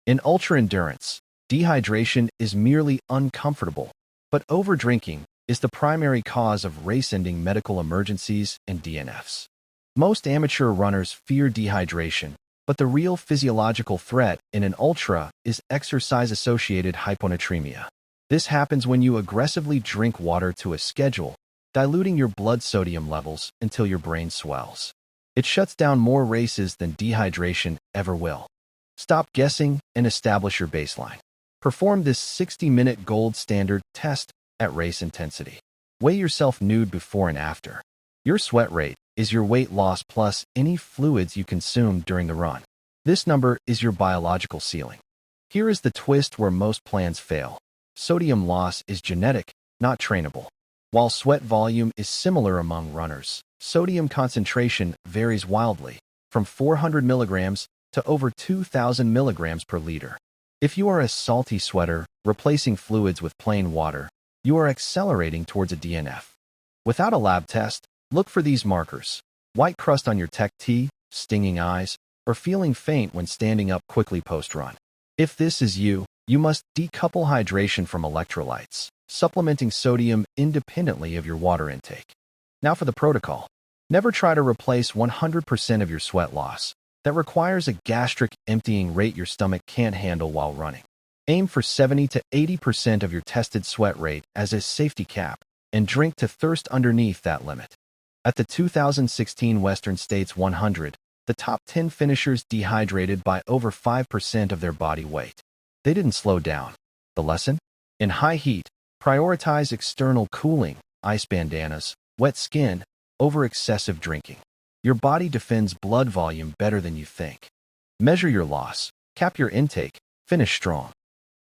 In ultra-endurance, dehydration is merely uncomfortable, but overdrinking is the primary cause of race-ending medical emergencies and DNFs. Most amateur runners fear dehydration, but the real physiological threat in an ultra is exercise-associated hyponatremia. This happens when you aggressively drink water to a schedule, diluting your blood sodium levels until your brain swells. It shuts down more races than dehydration ever will. Stop guessing and establish your baseline. Perform this 60-minute gold standard test at race intensity. Weigh yourself nude before and after. Your sweat rate is your weight loss plus any fluids you consumed during the run. This number is your biological ceiling. Here is the twist where most plans fail. Sodium loss is genetic, not trainable. While sweat volume is similar among runners, sodium concentration varies wildly, from 400 milligrams to over 2,000 milligrams per liter. If you are a salty sweater, replacing fluids with plain water, you are accelerating towards a DNF. Without a lab test, look for these markers: white crust on your tech tee, stinging eyes, or feeling faint when standing up quickly post-run. If this is you, you must decouple hydration from electrolytes, supplementing sodium independently of your water intake. Now for the protocol. Never try to replace 100% of your sweat loss. That requires a gastric emptying rate your stomach can't handle while running. Aim for 70 to 80% of your tested sweat rate as a safety cap, and drink to thirst underneath that limit. At the 2016 Western States 100, the top 10 finishers dehydrated by over 5% of their body weight. They didn't slow down. The lesson? In high heat, prioritize external cooling, ice bandanas, wet skin, over excessive drinking. Your body defends blood volume better than you think. Measure your loss, cap your intake, finish strong.